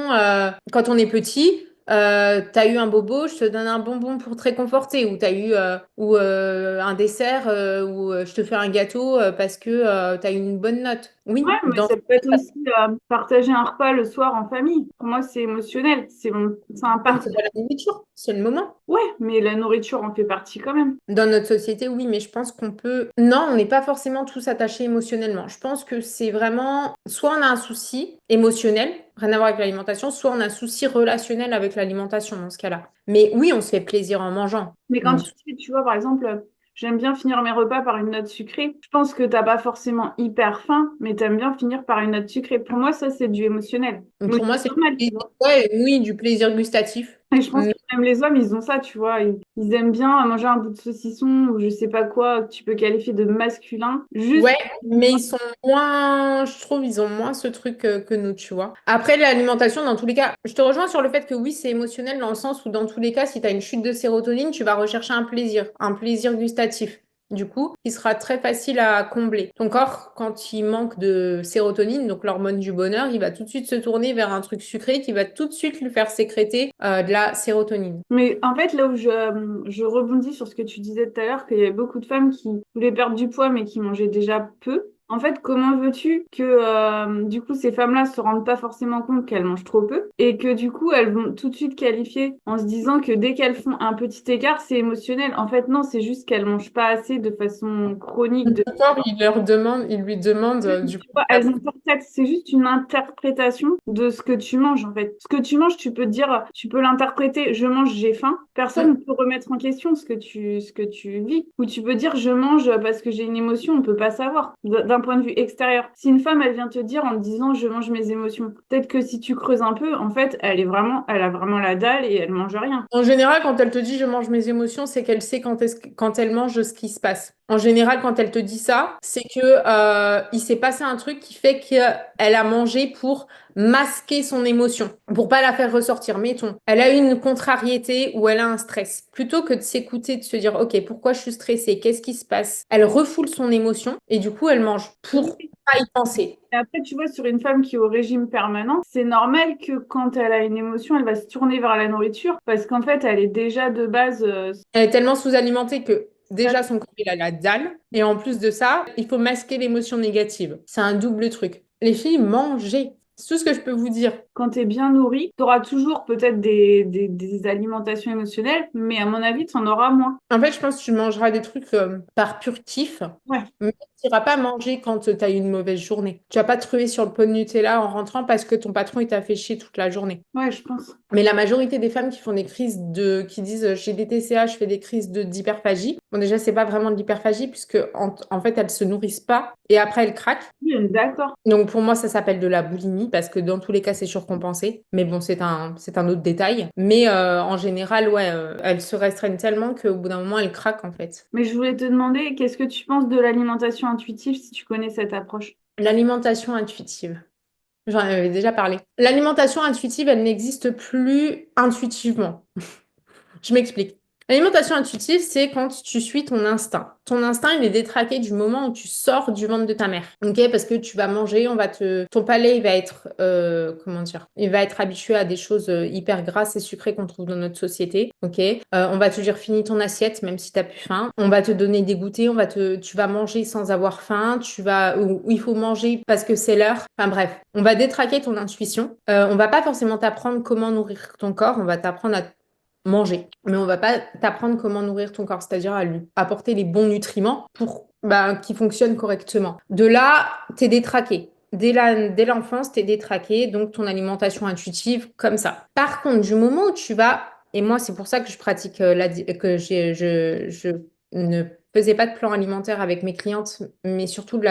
quand on est petit, t'as eu un bobo, je te donne un bonbon pour te réconforter. Ou t'as eu un dessert, ou je te fais un gâteau parce que t'as eu une bonne note. Ouais, Oui, mais ça peut être aussi partager un repas le soir en famille. Pour moi, c'est émotionnel. C'est un ah, mais partage. c'est pas la nourriture, c'est le moment. Ouais, mais la nourriture en fait partie quand même. Dans notre société, oui, mais je pense qu'on peut... Non, on n'est pas forcément tous attachés émotionnellement. Je pense que c'est vraiment... Soit on a un souci émotionnel, rien à voir avec l'alimentation, soit on a un souci relationnel avec l'alimentation dans ce cas-là. Mais oui, on se fait plaisir en mangeant. Mais quand tu dis, tu vois, par exemple, j'aime bien finir mes repas par une note sucrée. Je pense que t'as pas forcément hyper faim, mais t'aimes bien finir par une note sucrée. Pour moi, ça, c'est du émotionnel. Donc, Mais pour moi, c'est c'est normal, tu vois. ouais, oui, du plaisir gustatif. Et je pense que même les hommes, ils ont ça, tu vois. Ils aiment bien manger un bout de saucisson ou je sais pas quoi que tu peux qualifier de masculin. Juste, Ouais, mais ils sont moins, je trouve, ils ont moins ce truc que nous, tu vois. Après, l'alimentation, dans tous les cas, je te rejoins sur le fait que oui, c'est émotionnel dans le sens où, dans tous les cas, si tu as une chute de sérotonine, tu vas rechercher un plaisir gustatif. Du coup, il sera très facile à combler. Ton corps, quand il manque de sérotonine, donc l'hormone du bonheur, il va tout de suite se tourner vers un truc sucré qui va tout de suite lui faire sécréter de la sérotonine. mais en fait, là où je rebondis sur ce que tu disais tout à l'heure, qu'il y avait beaucoup de femmes qui voulaient perdre du poids mais qui mangeaient déjà peu. En fait, comment veux-tu que du coup ces femmes-là se rendent pas forcément compte qu'elles mangent trop peu et que du coup elles vont tout de suite qualifier en se disant que dès qu'elles font un petit écart, c'est émotionnel. En fait, non, c'est juste qu'elles mangent pas assez de façon chronique. Le corps, il lui demande du Tu coup. vois, elles interprètent, c'est juste une interprétation de ce que tu manges en fait. Ce que tu manges, tu peux dire, tu peux l'interpréter, je mange, j'ai faim. Personne ne peut remettre en question ce que tu vis. Ou tu peux dire, je mange parce que j'ai une émotion, on peut pas savoir d'un point de vue extérieur. Si une femme, elle vient te dire en te disant, je mange mes émotions, peut-être que si tu creuses un peu, en fait, elle a vraiment la dalle et elle mange rien. En général, quand elle te dit je mange mes émotions, c'est qu'elle sait quand elle mange ce qui se passe. En général, quand elle te dit ça, c'est que il s'est passé un truc qui fait qu'elle a mangé pour masquer son émotion, pour pas la faire ressortir. Mettons, elle a eu une contrariété ou elle a un stress. Plutôt que de s'écouter, de se dire ok, pourquoi je suis stressée, qu'est-ce qui se passe? Elle refoule son émotion et du coup, elle mange pour pas y penser. Et après, tu vois, sur une femme qui est au régime permanent, c'est normal que quand elle a une émotion, elle va se tourner vers la nourriture parce qu'en fait, elle est déjà de base. Elle est tellement sous-alimentée que déjà son corps il a la dalle. Et en plus de ça, il faut masquer l'émotion négative. C'est un double truc. Les filles, mangez. C'est tout ce que je peux vous dire. Quand tu es bien nourri, tu auras toujours peut-être des alimentations émotionnelles, mais à mon avis, tu en auras moins. En fait, je pense que tu mangeras des trucs par pur kiff, Ouais, mais tu n'iras pas manger quand tu as eu une mauvaise journée. Tu vas pas te trouver sur le pot de Nutella en rentrant parce que ton patron il t'a fait chier toute la journée. ouais, je pense. Mais la majorité des femmes qui font des qui disent j'ai des TCA, je fais des crises d'hyperphagie. Bon, déjà, c'est pas vraiment de l'hyperphagie puisque en fait, elles se nourrissent pas et après, elles craquent. Oui, d'accord. Donc pour moi, ça s'appelle de la boulimie parce que dans tous les cas, c'est surcompensé. Mais bon, c'est un autre détail. Mais en général, ouais, elles se restreignent tellement qu'au bout d'un moment, elles craquent en fait. Mais je voulais te demander, qu'est-ce que tu penses de l'alimentation intuitive si tu connais cette approche? L'alimentation intuitive. J'en avais déjà parlé. L'alimentation intuitive, elle n'existe plus intuitivement. Je m'explique. L'alimentation intuitive, c'est quand tu suis ton instinct. Ton instinct, il est détraqué du moment où tu sors du ventre de ta mère. Ok? Parce que tu vas manger, ton palais, il va être, comment dire, il va être habitué à des choses hyper grasses et sucrées qu'on trouve dans notre société. Ok? On va te dire finis ton assiette, même si t'as plus faim. On va te donner des goûters, tu vas manger sans avoir faim. Ou il faut manger parce que c'est l'heure. Enfin bref, on va détraquer ton intuition. On va pas forcément t'apprendre comment nourrir ton corps. On va t'apprendre à manger. Mais on va pas t'apprendre comment nourrir ton corps, c'est-à-dire à lui apporter les bons nutriments pour qu'il fonctionne correctement. De là, t'es détraqué. Dès l'enfance, t'es détraqué, donc ton alimentation intuitive, comme ça. Par contre, du moment où tu vas, et moi, c'est pour ça que je pratique je ne faisais pas de plan alimentaire avec mes clientes, mais surtout de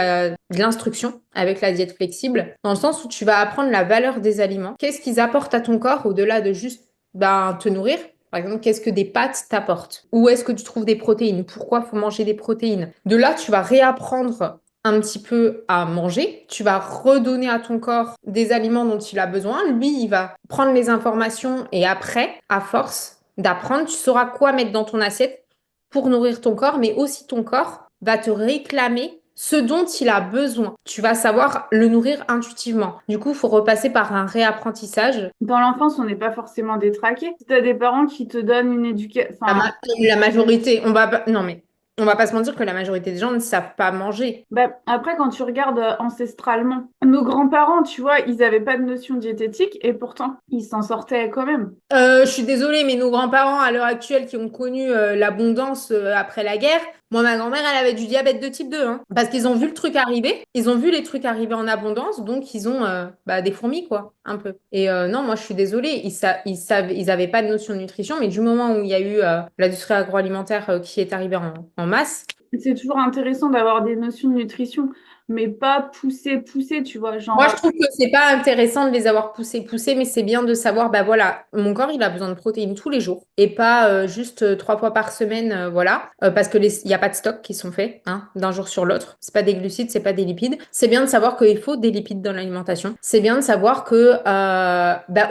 l'instruction avec la diète flexible, dans le sens où tu vas apprendre la valeur des aliments. Qu'est-ce qu'ils apportent à ton corps au-delà de juste te nourrir? Par exemple, qu'est-ce que des pâtes t'apportent? Où est-ce que tu trouves des protéines? Pourquoi faut manger des protéines? De là, tu vas réapprendre un petit peu à manger. Tu vas redonner à ton corps des aliments dont il a besoin. Lui, il va prendre les informations et après, à force d'apprendre, tu sauras quoi mettre dans ton assiette pour nourrir ton corps, mais aussi ton corps va te réclamer ce dont il a besoin. Tu vas savoir le nourrir intuitivement. Du coup, il faut repasser par un réapprentissage. Dans l'enfance, on n'est pas forcément détraqué. Si t'as des parents qui te donnent une éducation, enfin, La majorité, non mais on va pas se mentir que la majorité des gens ne savent pas manger. bah, après, quand tu regardes ancestralement, nos grands-parents, tu vois, ils n'avaient pas de notion diététique et pourtant, ils s'en sortaient quand même. Je suis désolée, mais nos grands-parents à l'heure actuelle qui ont connu l'abondance après la guerre, moi ma grand-mère elle avait du diabète de type 2, hein, parce qu'ils ont vu le truc arriver, ils ont vu les trucs arriver en abondance, donc ils ont des fourmis quoi, un peu. Et non, moi je suis désolée, ils avaient pas de notion de nutrition, mais du moment où il y a eu l'industrie agroalimentaire qui est arrivée en masse. C'est toujours intéressant d'avoir des notions de nutrition, mais pas pousser, tu vois, Moi, genre, je trouve que c'est pas intéressant de les avoir poussés, mais c'est bien de savoir, bah voilà, mon corps, il a besoin de protéines tous les jours et pas juste 3 fois par semaine, voilà, parce que il y a pas de stocks qui sont faits, hein, d'un jour sur l'autre. C'est pas des glucides, c'est pas des lipides. C'est bien de savoir qu'il faut des lipides dans l'alimentation. C'est bien de savoir que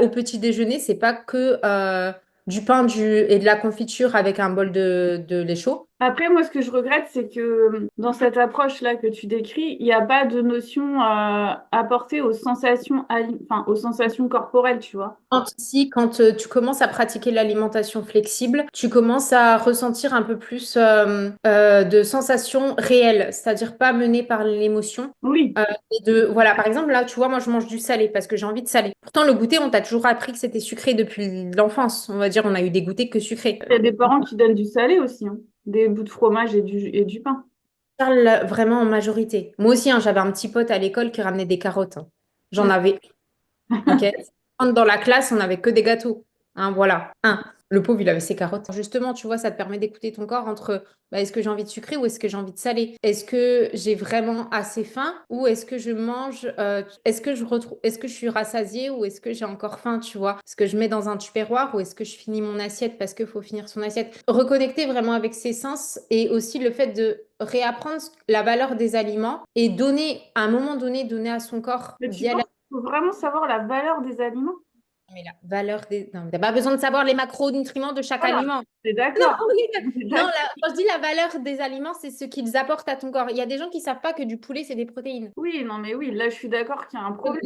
au petit déjeuner, c'est pas que du pain et de la confiture avec un bol de lait chaud. Après, moi, ce que je regrette, c'est que dans cette approche-là que tu décris, il n'y a pas de notion apportée aux sensations, enfin, aux sensations corporelles, tu vois. Quand tu commences à pratiquer l'alimentation flexible, tu commences à ressentir un peu plus de sensations réelles, c'est-à-dire pas menées par l'émotion. Oui, Voilà, par exemple, là, tu vois, moi, je mange du salé parce que j'ai envie de salé. Pourtant, le goûter, on t'a toujours appris que c'était sucré depuis l'enfance. On va dire, on a eu des goûters que sucrés. il y a des parents qui donnent du salé aussi, hein. Des bouts de fromage et du pain. Je parle vraiment en majorité. Moi aussi, hein, j'avais un petit pote à l'école qui ramenait des carottes, hein. J'en avais. Ok. Dans la classe, on n'avait que des gâteaux. Hein, voilà. Le pauvre, il avait ses carottes. Justement, tu vois, ça te permet d'écouter ton corps entre est-ce que j'ai envie de sucrer ou est-ce que j'ai envie de salé? Est-ce que j'ai vraiment assez faim ou est-ce que je mange, est-ce que je suis rassasiée ou est-ce que j'ai encore faim, tu vois? Est-ce que je mets dans un tupperware ou est-ce que je finis mon assiette parce qu'il faut finir son assiette? Reconnecter vraiment avec ses sens et aussi le fait de réapprendre la valeur des aliments et donner, à un moment donné, donner à son corps Mais tu via la penses qu'il faut vraiment savoir la valeur des aliments? mais la valeur des... Non, t'as pas besoin de savoir les macronutriments de chaque Voilà, aliment. c'est Non, d'accord. oui, C'est non, d'accord. quand je dis la valeur des aliments, c'est ce qu'ils apportent à ton corps. Il y a des gens qui savent pas que du poulet, c'est des protéines. Oui, non, mais oui, là, je suis d'accord qu'il y a un Donc, problème.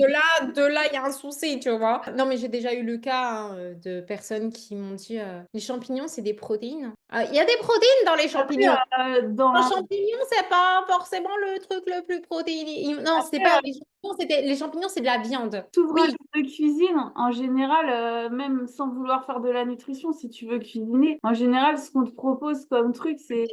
de là, il y a un souci, tu vois. Non, mais j'ai déjà eu le cas hein, de personnes qui m'ont dit les champignons, c'est des protéines. Il y a des protéines dans les Après, champignons. Un dans... champignon, c'est pas forcément le truc le plus protéiné. Non, c'était Après, pas les champignons, c'est de la viande. t'ouvres un Oui, livre de cuisine, en général, même sans vouloir faire de la nutrition, si tu veux cuisiner, en général, ce qu'on te propose comme truc, c'est...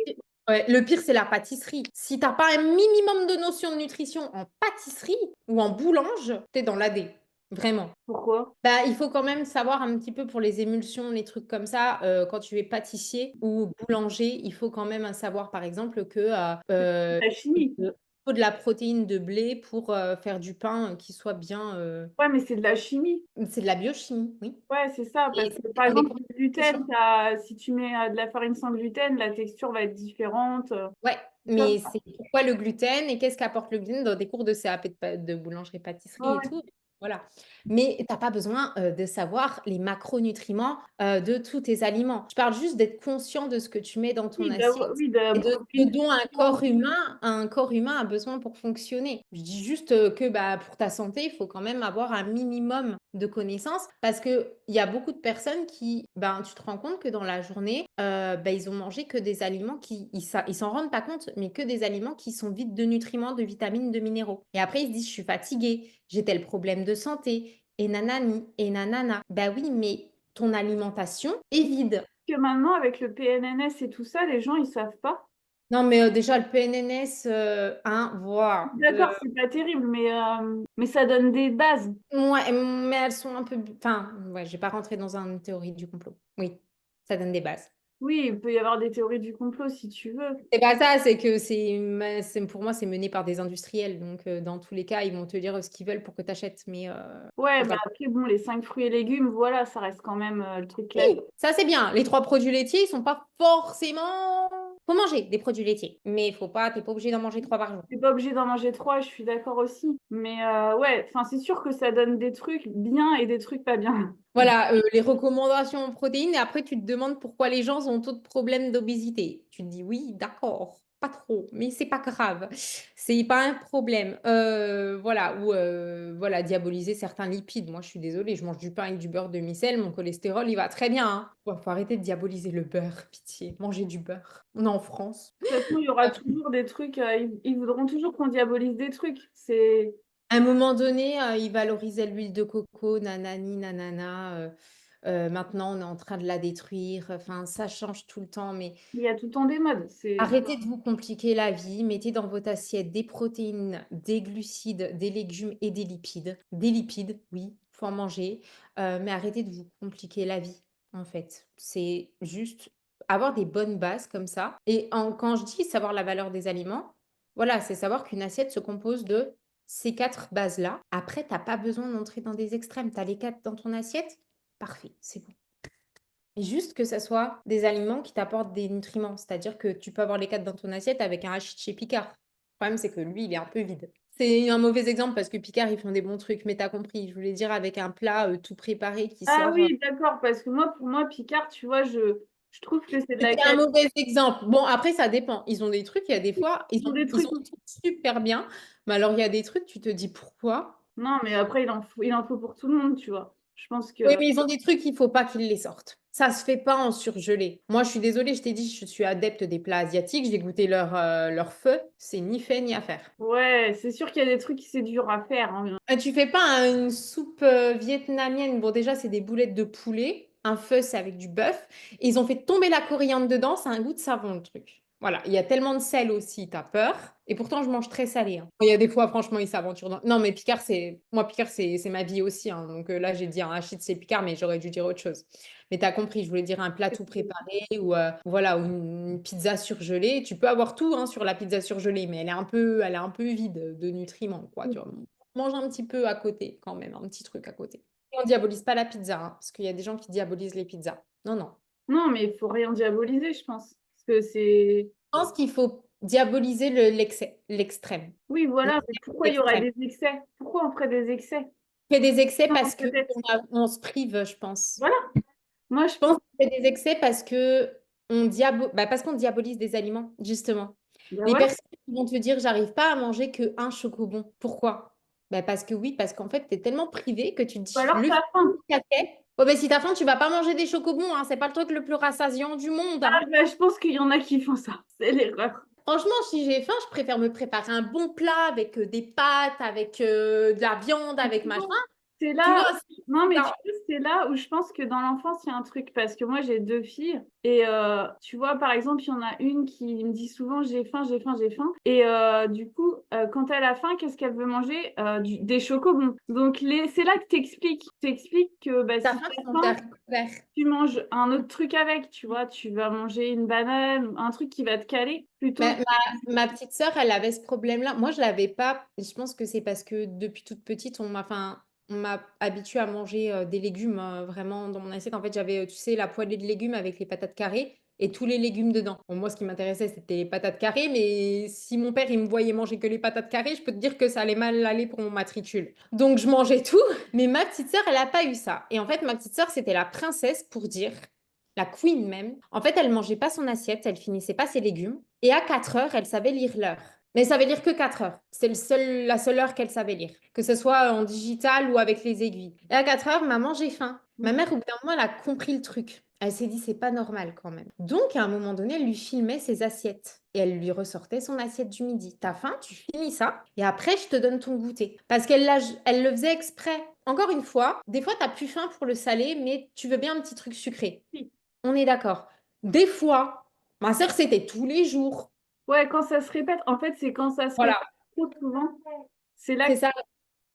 ouais, le pire, c'est la pâtisserie. Si t'as pas un minimum de notion de nutrition en pâtisserie ou en boulange, t'es dans l'AD. Vraiment. Pourquoi? Bah, il faut quand même savoir un petit peu pour les émulsions, les trucs comme ça. Quand tu es pâtissier ou boulanger, il faut quand même savoir, par exemple, que La chimie. il faut de la protéine de blé pour faire du pain qui soit bien. Ouais, mais c'est de la chimie. C'est de la biochimie, oui. Ouais, c'est ça, Et parce ça que par dépend des exemple, le gluten, conditions. si tu mets de la farine sans gluten, la texture va être différente. Ouais, Ça, mais c'est pourquoi le gluten et qu'est-ce qu'apporte le gluten dans des cours de CAP de boulangerie-pâtisserie et ouais. tout. Voilà. Mais tu as pas besoin, de savoir les macronutriments, de tous tes aliments. Je parle juste d'être conscient de ce que tu mets dans ton Oui, assiette oui, de et de ce protéines. dont un corps humain a besoin pour fonctionner. Je dis juste, que, bah, pour ta santé, il faut quand même avoir un minimum de connaissances parce qu'il y a beaucoup de personnes qui, ben, tu te rends compte que dans la journée, bah, ils ont mangé que des aliments qui ils s'en rendent pas compte, mais que des aliments qui sont vides de nutriments, de vitamines, de minéraux et après ils se disent: «Je suis fatigué, j'ai tel problème de santé et nanani et nanana». Bah oui, mais ton alimentation est vide. Que maintenant, avec le PNNS et tout ça, les gens, ils savent pas. Non, mais déjà, le PNNS, hein, voilà. D'accord, c'est pas terrible, mais ça donne des bases. Ouais, mais elles sont un peu. Enfin, ouais, je vais pas rentrer dans une théorie du complot. Oui, ça donne des bases. Oui, il peut y avoir des théories du complot si tu veux. C'est pas ça, c'est que pour moi, c'est mené par des industriels. Donc, dans tous les cas, ils vont te dire ce qu'ils veulent pour que tu achètes. Mais Ouais, faut mais pas. après, bon, les 5 fruits et légumes, voilà, ça reste quand même le truc classique. Oui, ça c'est bien. Les 3 produits laitiers, ils sont pas forcément. Faut manger des produits laitiers, mais t'es pas obligé d'en manger 3 par jour. T'es pas obligé d'en manger 3, je suis d'accord aussi. Mais ouais, enfin, c'est sûr que ça donne des trucs bien et des trucs pas bien. Voilà, les recommandations en protéines et après tu te demandes pourquoi les gens ont autant de problèmes d'obésité. Tu te dis: «Oui, d'accord, pas trop, mais c'est pas grave, c'est pas un problème». Voilà ou voilà, diaboliser certains lipides. Moi, je suis désolée, je mange du pain avec du beurre demi-sel, mon cholestérol, il va très bien, hein. Ouais, faut arrêter de diaboliser le beurre, pitié. Mangez du beurre. On est en France. De toute façon, il y aura toujours des trucs, ils voudront toujours qu'on diabolise des trucs. À un moment donné, ils valorisaient l'huile de coco, nanani, nanana, maintenant on est en train de la détruire. Enfin, ça change tout le temps, mais Il y a tout le temps des modes. arrêtez de vous compliquer la vie. Mettez dans votre assiette des protéines, des glucides, des légumes et des lipides. Des lipides, oui, faut en manger, mais arrêtez de vous compliquer la vie, en fait. C'est juste avoir des bonnes bases comme ça et quand je dis savoir la valeur des aliments, voilà, c'est savoir qu'une assiette se compose de ces 4 bases-là. Après, tu as pas besoin d'entrer dans des extrêmes. Tu as les 4 dans ton assiette, parfait, c'est bon. Et juste que ça soit des aliments qui t'apportent des nutriments. C'est-à-dire que tu peux avoir les 4 dans ton assiette avec un hachis de chez Picard. Le problème, c'est que lui, il est un peu vide. C'est un mauvais exemple parce que Picard, ils font des bons trucs, mais t'as compris. Je voulais dire avec un plat tout préparé qui Ah sort. oui, d'accord, parce que moi, pour moi, Picard, tu vois, je trouve que c'est de la C'était un qualité. mauvais exemple. Bon, après, ça dépend. Ils ont des trucs, il y a des fois, Ils ont des ils trucs. sont super bien. Mais alors, il y a des trucs, tu te dis pourquoi? Non, mais après, il en faut pour tout le monde, tu vois. Je pense Oui, que. mais ils ont des trucs, il faut pas qu'ils les sortent. Ça se fait pas en surgelé. Moi, je suis désolée, je t'ai dit, je suis adepte des plats asiatiques. J'ai goûté leur feu. C'est ni fait ni à faire. Ouais, c'est sûr qu'il y a des trucs qui c'est dur à faire, hein. Tu fais pas une soupe vietnamienne. Bon, déjà, c'est des boulettes de poulet. Un feu, c'est avec du bœuf. Et ils ont fait tomber la coriandre dedans. Ça a un goût de savon, le truc. Voilà. Il y a tellement de sel aussi, t'as peur. Et pourtant, je mange très salé, hein. Il y a des fois, franchement, ils s'aventurent dans. Non, mais Picard, c'est ma vie aussi, hein. Donc là, j'ai dit un hachis, c'est Picard, mais j'aurais dû dire autre chose. Mais t'as compris, je voulais dire un plat tout préparé ou voilà, ou une pizza surgelée. Tu peux avoir tout hein, sur la pizza surgelée, mais elle est un peu vide de nutriments, quoi. Tu vois. Mange un petit peu à côté, quand même, un petit truc à côté. Et on diabolise pas la pizza, hein, parce qu'il y a des gens qui diabolisent les pizzas. Non, non. Non, mais il faut rien diaboliser, je pense. Parce que c'est. Je pense qu'il faut diaboliser l'excès, l'extrême. Oui, voilà, mais pourquoi il y aurait L'extrême. des excès? Pourquoi on ferait des excès? On fait des excès Dans parce que ta tête. on se prive, je pense. Voilà. Moi, je Je pense pense. qu'on fait des excès parce que parce qu'on diabolise des aliments, justement. Ben Les ouais. personnes qui vont te dire, j'arrive pas à manger que un chocobon. Pourquoi? Parce que oui, parce qu'en fait, tu es tellement privé que tu te Ou dis, alors le t'as faim. caquet. Oh, ben, si t'as faim, tu vas pas manger des chocobons, hein. C'est pas le truc le plus rassasiant du monde, Ah, hein. ben, je pense qu'il y en a qui font ça. C'est l'erreur. Franchement, si j'ai faim, je préfère me préparer un bon plat avec des pâtes, avec de la viande, avec machin. C'est Tu vois, là, non mais tu ça. vois, c'est là où je pense que dans l'enfance il y a un truc parce que moi j'ai 2 filles et tu vois par exemple il y en a une qui me dit souvent j'ai faim, j'ai faim, j'ai faim et du coup quand elle a faim qu'est-ce qu'elle veut manger? Des chocobons. Donc c'est là que t'expliques que bah, Ta si faim, t'as c'est ton faim carré couvert. tu manges un autre truc avec, tu vois, tu vas manger une banane, un truc qui va te caler plutôt. Ma, ma petite sœur, elle avait ce problème-là. Moi, je l'avais pas. Je pense que c'est parce que depuis toute petite, on m'a habituée à manger des légumes vraiment dans mon assiette. En fait, j'avais, tu sais, la poêlée de légumes avec les patates carrées. et tous les légumes dedans. Bon, moi, ce qui m'intéressait, c'était les patates carrées, mais si mon père, il me voyait manger que les patates carrées, je peux te dire que ça allait mal aller pour mon matricule. Donc, je mangeais tout, mais ma petite sœur, elle n'a pas eu ça. Et en fait, ma petite sœur, c'était la princesse pour dire, la queen même. En fait, elle mangeait pas son assiette, elle finissait pas ses légumes. Et à 4 heures, elle savait lire l'heure. Mais ça veut dire que 4 heures. C'est la seule heure qu'elle savait lire. Que ce soit en digital ou avec les aiguilles. Et à 4 heures, maman, j'ai faim. Ma mère, au bout d'un moment, elle a compris le truc. Elle s'est dit, c'est pas normal quand même. Donc, à un moment donné, elle lui filmait ses assiettes. Et elle lui ressortait son assiette du midi. T'as faim, tu finis ça. Et après, je te donne ton goûter. Parce elle le faisait exprès. Encore une fois, des fois, t'as plus faim pour le salé, mais tu veux bien un petit truc sucré. Oui. On est d'accord. Des fois, ma sœur, c'était tous les jours. Ouais, quand ça se répète, en fait, c'est quand ça se Voilà, répète trop souvent, c'est là c'est que... ça.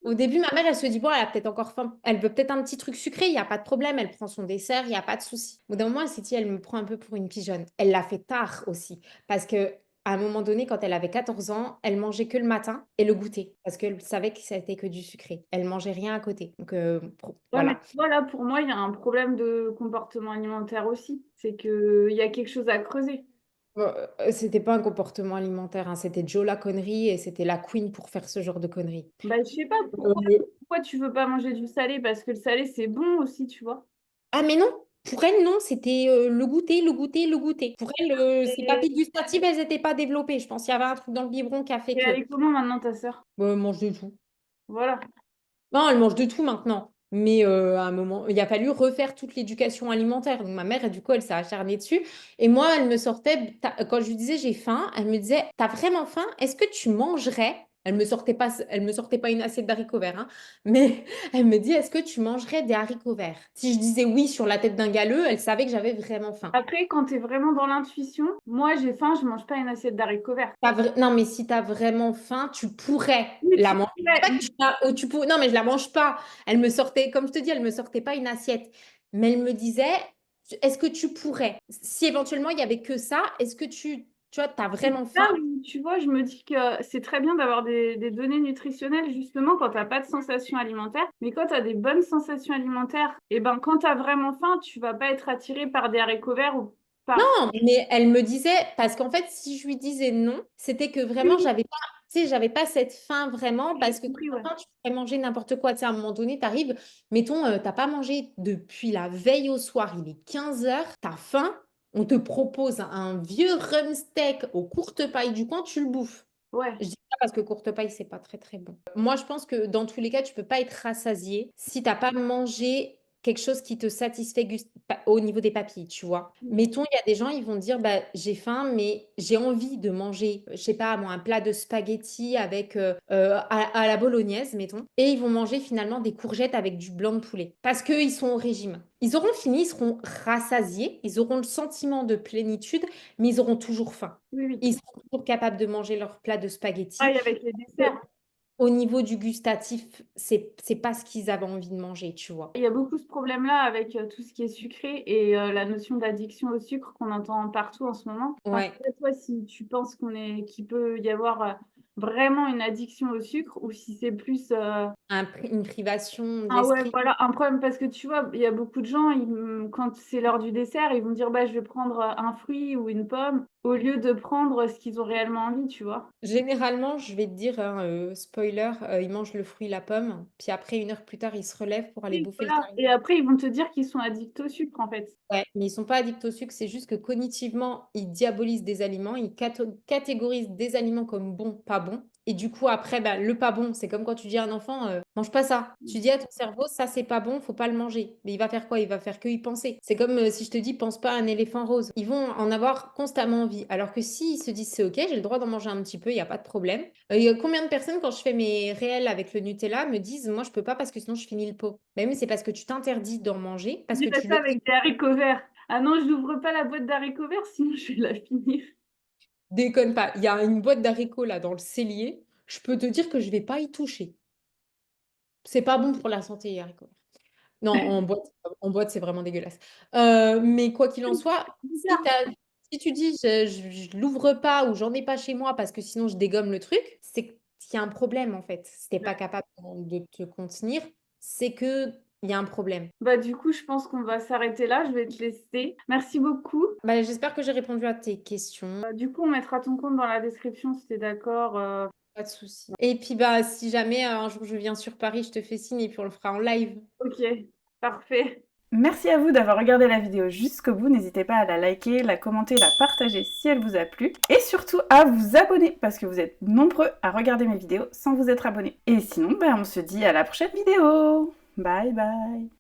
Au début, ma mère, elle se dit, bon, elle a peut-être encore faim. Elle veut peut-être un petit truc sucré, il n'y a pas de problème. Elle prend son dessert, il n'y a pas de souci. Au bout d'un moment, elle s'est dit, elle me prend un peu pour une pigeonne. Elle l'a fait tard aussi. Parce que à un moment donné, quand elle avait 14 ans, elle mangeait que le matin et le goûter. Parce qu'elle savait que ça n'était que du sucré. Elle mangeait rien à côté. Donc, Ouais, mais voilà. tu vois, là, pour moi, il y a un problème de comportement alimentaire aussi. C'est qu'il y a quelque chose à creuser. C'était pas un comportement alimentaire, hein. C'était Joe la connerie et c'était la queen pour faire ce genre de conneries. Bah, je sais pas, pourquoi tu veux pas manger du salé? Parce que le salé, c'est bon aussi, tu vois. Ah mais non, pour elle, non, c'était le goûter, le goûter, le goûter. Pour elle, ses Et, papilles gustatives, elles n'étaient pas développées. Je pense qu'il y avait un truc dans le biberon qui a fait et elle que... est comment maintenant, ta sœur? Elle mange de tout. Voilà. Non, elle mange de tout maintenant. Mais à un moment, il a fallu refaire toute l'éducation alimentaire. Donc ma mère, du coup, elle s'est acharnée dessus. Et moi, elle me sortait, quand je lui disais j'ai faim, elle me disait, t'as vraiment faim? Est-ce que tu mangerais? Elle me sortait pas une assiette d'haricots verts, hein, mais elle me dit, est-ce que tu mangerais des haricots verts? Si je disais oui sur la tête d'un galeux, elle savait que j'avais vraiment faim. Après, quand tu es vraiment dans l'intuition, moi, j'ai faim, je mange pas une assiette d'haricots verts. Non, mais si tu as vraiment faim, tu pourrais Oui, la tu manger. C'est pourrais. pas que Non, mais je la mange pas. Elle me sortait, comme je te dis, elle me sortait pas une assiette. Mais elle me disait, est-ce que tu pourrais? Si éventuellement il y avait que ça, est-ce que tu vois, t'as vraiment faim? Là où, tu vois, je me dis que c'est très bien d'avoir des données nutritionnelles justement quand tu n'as pas de sensations alimentaires. Mais quand tu as des bonnes sensations alimentaires, et ben quand tu as vraiment faim, tu vas pas être attiré par des haricots verts ou par... Non, mais elle me disait, parce qu'en fait, si je lui disais non, c'était que Oui, vraiment, oui, j'avais pas cette faim vraiment, j'ai parce que compris, ouais. quand tu pourrais manger n'importe quoi, tu sais, à un moment donné, tu arrives, mettons, t'as pas mangé depuis la veille au soir, il est 15 heures, t'as faim, on te propose un vieux rhum steak aux courtes pailles du coin, tu le bouffes. Ouais. Je dis ça parce que courte paille, c'est pas très très bon. Moi, je pense que dans tous les cas, tu peux pas être rassasié si t'as pas mangé quelque chose qui te satisfait au niveau des papilles, tu vois. Mettons, il y a des gens, ils vont dire, bah, j'ai faim, mais j'ai envie de manger, je sais pas, moi, un plat de spaghettis avec à la bolognaise, mettons, et ils vont manger finalement des courgettes avec du blanc de poulet parce qu'ils sont au régime. Ils auront fini, ils seront rassasiés, ils auront le sentiment de plénitude, mais ils auront toujours faim. Oui, oui. Ils sont toujours capables de manger leur plat de Ah, spaghettis. et avec les desserts. Au niveau du gustatif, c'est pas ce qu'ils avaient envie de manger, tu vois. Il y a beaucoup ce problème-là avec tout ce qui est sucré et la notion d'addiction au sucre qu'on entend partout en ce moment. Enfin, je Ouais, sais pas toi si tu penses qu'il peut y avoir vraiment une addiction au sucre ou si c'est plus une privation de ah ouais, l'esprit. voilà, un problème parce que tu vois, il y a beaucoup de gens, quand c'est l'heure du dessert, ils vont dire bah je vais prendre un fruit ou une pomme au lieu de prendre ce qu'ils ont réellement envie, tu vois. Généralement, je vais te dire, hein, spoiler, ils mangent le fruit, la pomme, puis après, 1 heure plus tard, ils se relèvent pour aller Oui, bouffer le voilà. carré. Et après, ils vont te dire qu'ils sont addicts au sucre en fait. Ouais, mais ils sont pas addicts au sucre, c'est juste que cognitivement, ils diabolisent des aliments, ils catégorisent des aliments comme bons, pas bons. Et du coup, après, bah, le pas bon, c'est comme quand tu dis à un enfant, mange pas ça. Tu dis à ton cerveau, ça c'est pas bon, faut pas le manger. Mais il va faire quoi? Il va faire que y penser. C'est comme si je te dis, pense pas à un éléphant rose. Ils vont en avoir constamment envie. Alors que s'ils se disent, c'est ok, j'ai le droit d'en manger un petit peu, il n'y a pas de problème. Il y a combien de personnes, quand je fais mes réels avec le Nutella, me disent, moi je peux pas parce que sinon je finis le pot. Mais oui, c'est parce que tu t'interdis d'en manger, Je parce dis que pas tu ça le avec des haricots verts. Ah non, je n'ouvre pas la boîte d'haricots verts, sinon je vais la finir. déconne pas. Il y a une boîte d'haricots là dans le cellier. Je peux te dire que je vais pas y toucher. C'est pas bon pour la santé, les haricots verts. Non, en boîte, c'est vraiment dégueulasse. Mais quoi qu'il en soit, Bizarre. si tu dis je l'ouvre pas ou j'en ai pas chez moi parce que sinon je dégomme le truc, c'est qu'il y a un problème en fait. Si t'es pas capable de te contenir, c'est que il y a un problème. Bah du coup, je pense qu'on va s'arrêter là, je vais te laisser. Merci beaucoup. Bah, j'espère que j'ai répondu à tes questions. Du coup, on mettra ton compte dans la description si t'es d'accord. Pas de souci. Et puis, bah, si jamais un jour je viens sur Paris, je te fais signe et puis on le fera en live. Ok, parfait. Merci à vous d'avoir regardé la vidéo jusqu'au bout. N'hésitez pas à la liker, la commenter, la partager si elle vous a plu. Et surtout à vous abonner parce que vous êtes nombreux à regarder mes vidéos sans vous être abonnés. Et sinon, on se dit à la prochaine vidéo. Bye bye.